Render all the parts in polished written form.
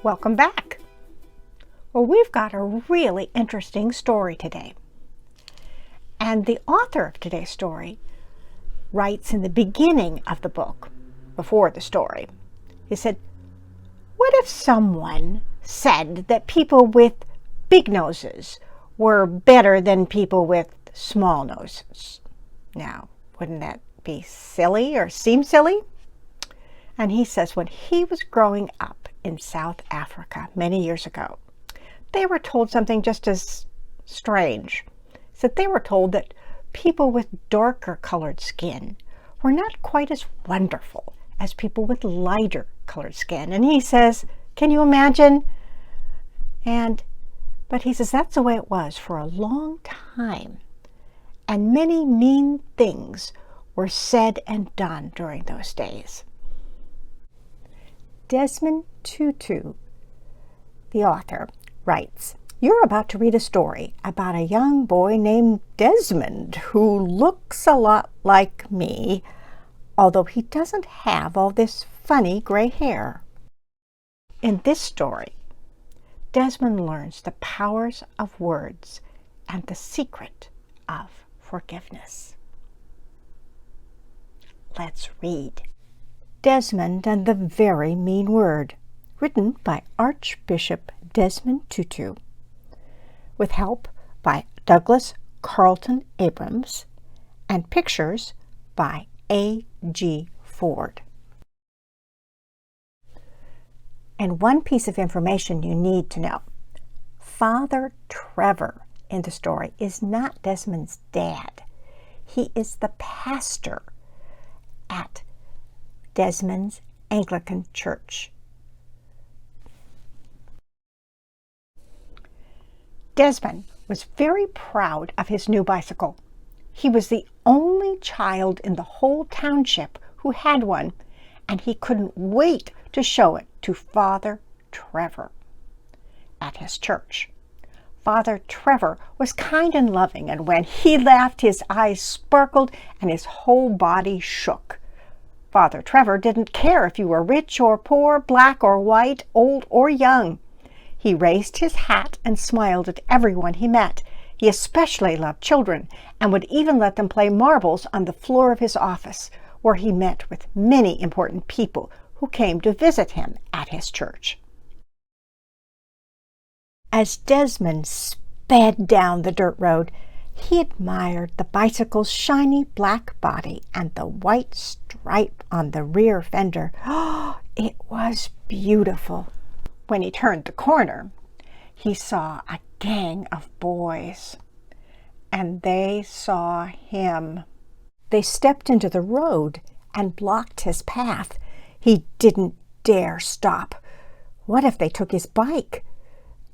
Welcome back. Well, we've got a really interesting story today. And the author of today's story writes in the beginning of the book, before the story, he said, what if someone said that people with big noses were better than people with small noses? Now, wouldn't that be silly or seem silly? And he says when he was growing up in South Africa many years ago, they were told something just as strange. So they were told that people with darker colored skin were not quite as wonderful as people with lighter colored skin. And he says, can you imagine? But he says that's the way it was for a long time. And many mean things were said and done during those days. Desmond Tutu, the author, writes, you're about to read a story about a young boy named Desmond who looks a lot like me, although he doesn't have all this funny gray hair. In this story, Desmond learns the powers of words and the secret of forgiveness. Let's read. Desmond and the Very Mean Word, written by Archbishop Desmond Tutu, with help by Douglas Carlton Abrams and pictures by A.G. Ford. And one piece of information you need to know. Father Trevor in the story is not Desmond's dad. He is the pastor at Desmond's Anglican Church. Desmond was very proud of his new bicycle. He was the only child in the whole township who had one, and he couldn't wait to show it to Father Trevor at his church. Father Trevor was kind and loving, and when he laughed, his eyes sparkled and his whole body shook. Father Trevor didn't care if you were rich or poor, black or white, old or young. He raised his hat and smiled at everyone he met. He especially loved children and would even let them play marbles on the floor of his office, where he met with many important people who came to visit him at his church. As Desmond sped down the dirt road, he admired the bicycle's shiny black body and the white stripe on the rear fender. Oh, it was beautiful. When he turned the corner, he saw a gang of boys, and they saw him. They stepped into the road and blocked his path. He didn't dare stop. What if they took his bike?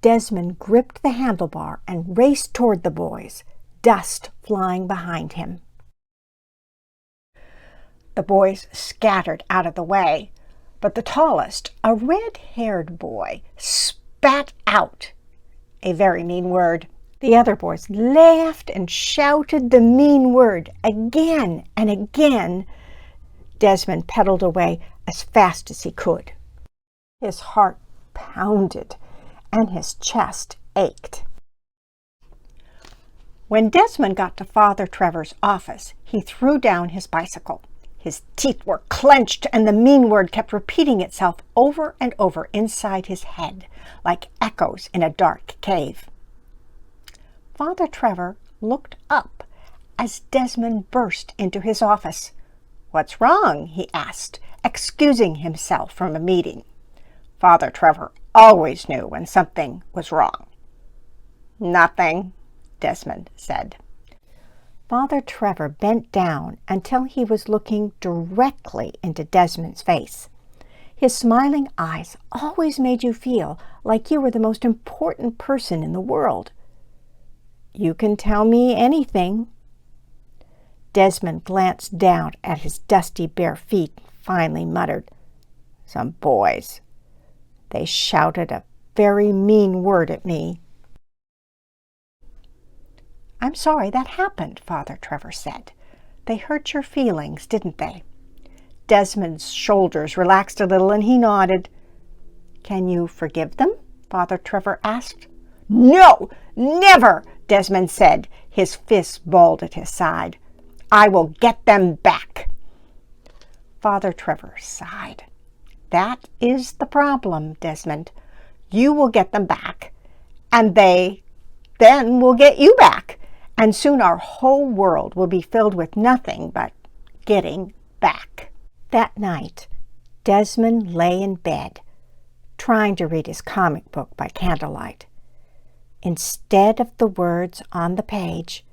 Desmond gripped the handlebar and raced toward the boys, dust flying behind him. The boys scattered out of the way, but the tallest, a red-haired boy, spat out a very mean word. The other boys laughed and shouted the mean word again and again. Desmond pedaled away as fast as he could. His heart pounded and his chest ached. When Desmond got to Father Trevor's office, he threw down his bicycle. His teeth were clenched, and the mean word kept repeating itself over and over inside his head, like echoes in a dark cave. Father Trevor looked up as Desmond burst into his office. "What's wrong?" he asked, excusing himself from a meeting. Father Trevor always knew when something was wrong. "Nothing," Desmond said. Father Trevor bent down until he was looking directly into Desmond's face. His smiling eyes always made you feel like you were the most important person in the world. "You can tell me anything." Desmond glanced down at his dusty bare feet and finally muttered, "Some boys. They shouted a very mean word at me." "I'm sorry that happened," Father Trevor said. "They hurt your feelings, didn't they?" Desmond's shoulders relaxed a little and he nodded. Can you forgive them? Father Trevor asked. No, never, Desmond said, his fist balled at his side. I will get them back. Father Trevor sighed. That is the problem, Desmond. You will get them back, and they then will get you back, and soon our whole world will be filled with nothing but getting back. That night, Desmond lay in bed, trying to read his comic book by candlelight. Instead of the words on the page,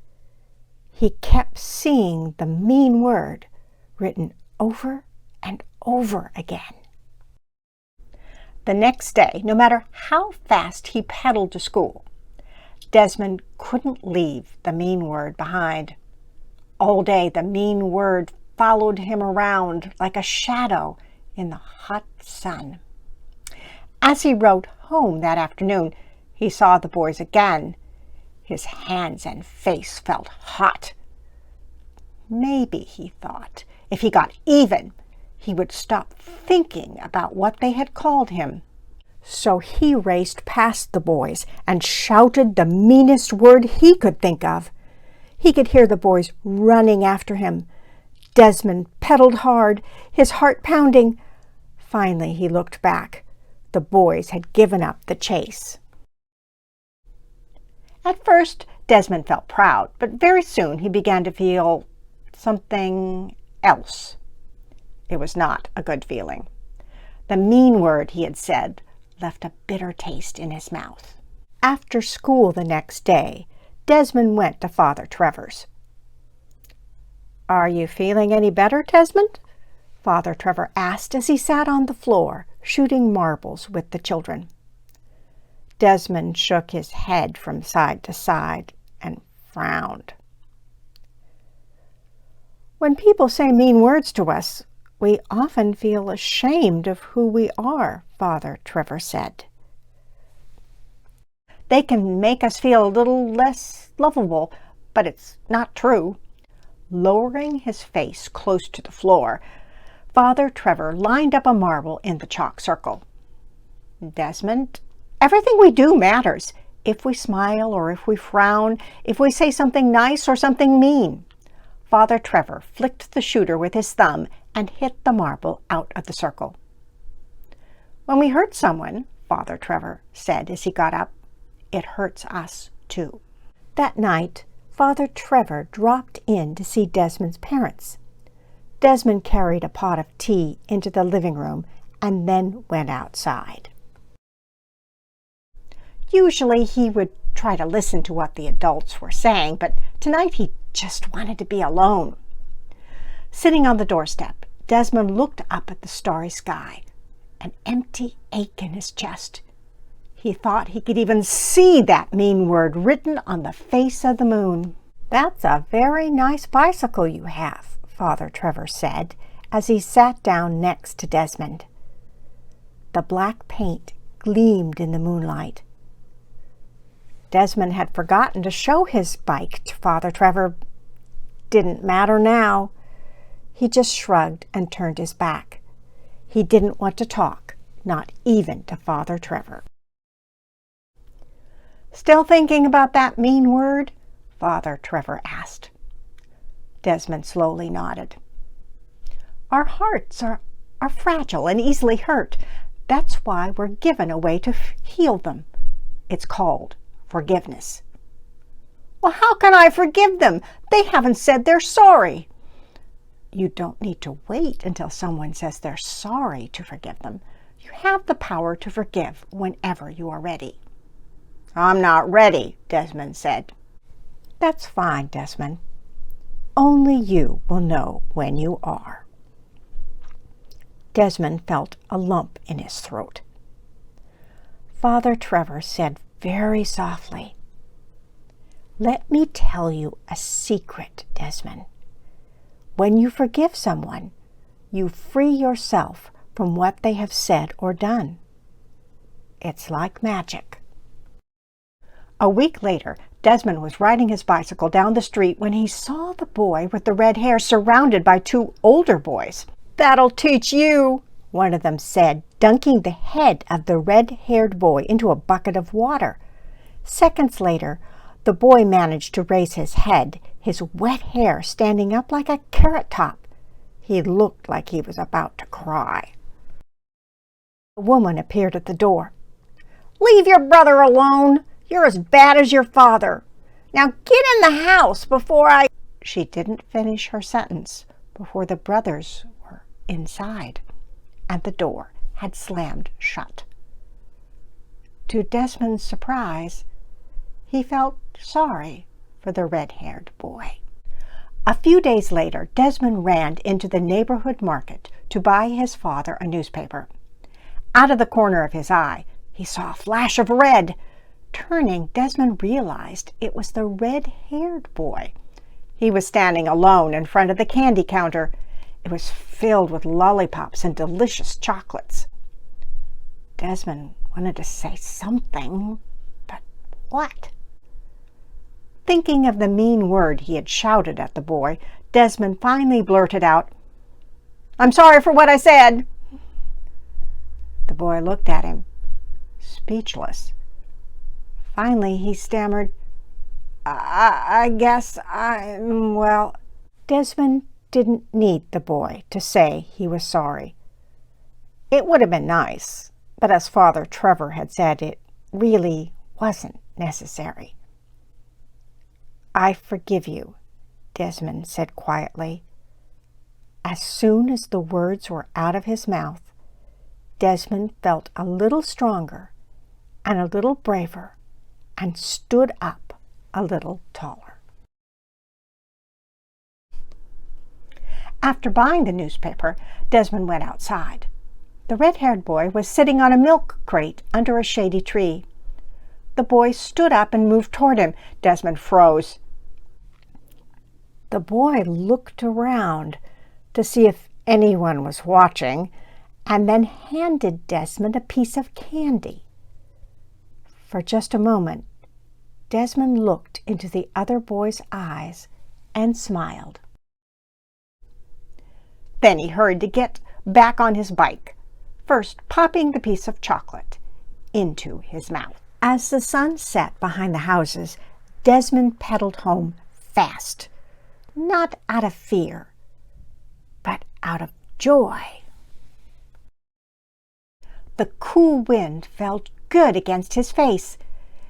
he kept seeing the mean word written over and over again. The next day, no matter how fast he pedaled to school, Desmond couldn't leave the mean word behind. All day, the mean word followed him around like a shadow in the hot sun. As he rode home that afternoon, he saw the boys again. His hands and face felt hot. Maybe, he thought, if he got even, he would stop thinking about what they had called him. So he raced past the boys and shouted the meanest word he could think of. He could hear the boys running after him. Desmond pedaled hard, his heart pounding. Finally, he looked back. The boys had given up the chase. At first, Desmond felt proud, but very soon he began to feel something else. It was not a good feeling. The mean word he had said left a bitter taste in his mouth. After school the next day, Desmond went to Father Trevor's. "Are you feeling any better, Desmond?" Father Trevor asked as he sat on the floor, shooting marbles with the children. Desmond shook his head from side to side and frowned. "When people say mean words to us, we often feel ashamed of who we are," Father Trevor said. "They can make us feel a little less lovable, but it's not true." Lowering his face close to the floor, Father Trevor lined up a marble in the chalk circle. "Desmond, everything we do matters. If we smile or if we frown, if we say something nice or something mean." Father Trevor flicked the shooter with his thumb and hit the marble out of the circle. "When we hurt someone," Father Trevor said as he got up, "it hurts us too." That night, Father Trevor dropped in to see Desmond's parents. Desmond carried a pot of tea into the living room and then went outside. Usually he would try to listen to what the adults were saying, but tonight he just wanted to be alone. Sitting on the doorstep, Desmond looked up at the starry sky, an empty ache in his chest. He thought he could even see that mean word written on the face of the moon. "That's a very nice bicycle you have," Father Trevor said as he sat down next to Desmond. The black paint gleamed in the moonlight. Desmond had forgotten to show his bike to Father Trevor. Didn't matter now. He just shrugged and turned his back. He didn't want to talk, not even to Father Trevor. "Still thinking about that mean word?" Father Trevor asked. Desmond slowly nodded. "Our hearts are fragile and easily hurt. That's why we're given a way to heal them. It's called forgiveness." "Well, how can I forgive them? They haven't said they're sorry." "You don't need to wait until someone says they're sorry to forgive them. You have the power to forgive whenever you are ready." "I'm not ready," Desmond said. "That's fine, Desmond. Only you will know when you are." Desmond felt a lump in his throat. Father Trevor said very softly, "Let me tell you a secret, Desmond. When you forgive someone, you free yourself from what they have said or done. It's like magic." A week later, Desmond was riding his bicycle down the street when he saw the boy with the red hair surrounded by two older boys. "That'll teach you," one of them said, dunking the head of the red-haired boy into a bucket of water. Seconds later, the boy managed to raise his head, his wet hair standing up like a carrot top. He looked like he was about to cry. A woman appeared at the door. "Leave your brother alone. You're as bad as your father. Now get in the house before I—" She didn't finish her sentence before the brothers were inside, and the door had slammed shut. To Desmond's surprise, he felt sorry for the red-haired boy. A few days later, Desmond ran into the neighborhood market to buy his father a newspaper. Out of the corner of his eye, he saw a flash of red. Turning, Desmond realized it was the red-haired boy. He was standing alone in front of the candy counter. It was filled with lollipops and delicious chocolates. Desmond wanted to say something, but what? Thinking of the mean word he had shouted at the boy, Desmond finally blurted out, "I'm sorry for what I said." The boy looked at him, speechless. Finally, he stammered, I guess well." Desmond didn't need the boy to say he was sorry. It would have been nice, but as Father Trevor had said, it really wasn't necessary. "I forgive you," Desmond said quietly. As soon as the words were out of his mouth, Desmond felt a little stronger and a little braver and stood up a little taller. After buying the newspaper, Desmond went outside. The red-haired boy was sitting on a milk crate under a shady tree. The boy stood up and moved toward him. Desmond froze. The boy looked around to see if anyone was watching, and then handed Desmond a piece of candy. For just a moment, Desmond looked into the other boy's eyes and smiled. Then he hurried to get back on his bike, first popping the piece of chocolate into his mouth. As the sun set behind the houses, Desmond pedaled home fast, not out of fear, but out of joy. The cool wind felt good against his face.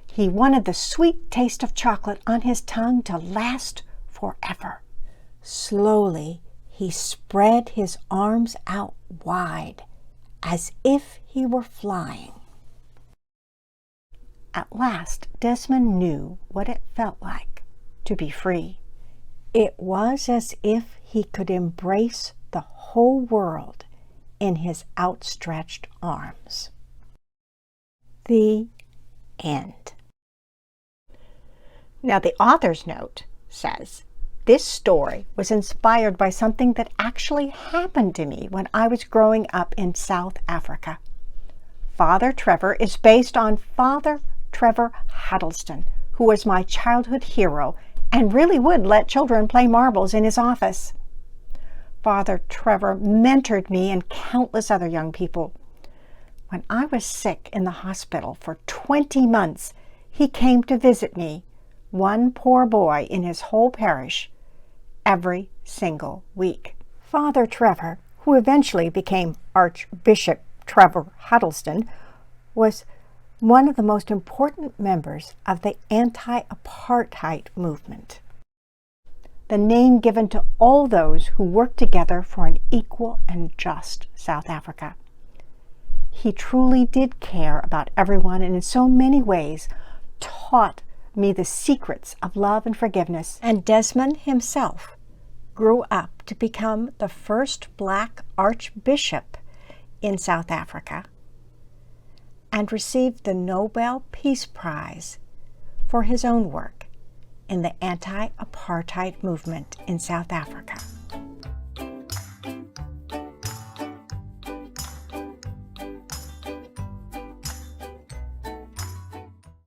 He wanted the sweet taste of chocolate on his tongue to last forever. Slowly, he spread his arms out wide, as if he were flying. At last, Desmond knew what it felt like to be free. It was as if he could embrace the whole world in his outstretched arms. The end. Now, the author's note says, this story was inspired by something that actually happened to me when I was growing up in South Africa. Father Trevor is based on Father Trevor Huddleston, who was my childhood hero and really would let children play marbles in his office. Father Trevor mentored me and countless other young people. When I was sick in the hospital for 20 months, he came to visit me, one poor boy in his whole parish, every single week. Father Trevor, who eventually became Archbishop Trevor Huddleston, was one of the most important members of the anti-apartheid movement, the name given to all those who work together for an equal and just South Africa. He truly did care about everyone and in so many ways taught me the secrets of love and forgiveness. And Desmond himself grew up to become the first Black Archbishop in South Africa and received the Nobel Peace Prize for his own work in the anti-apartheid movement in South Africa.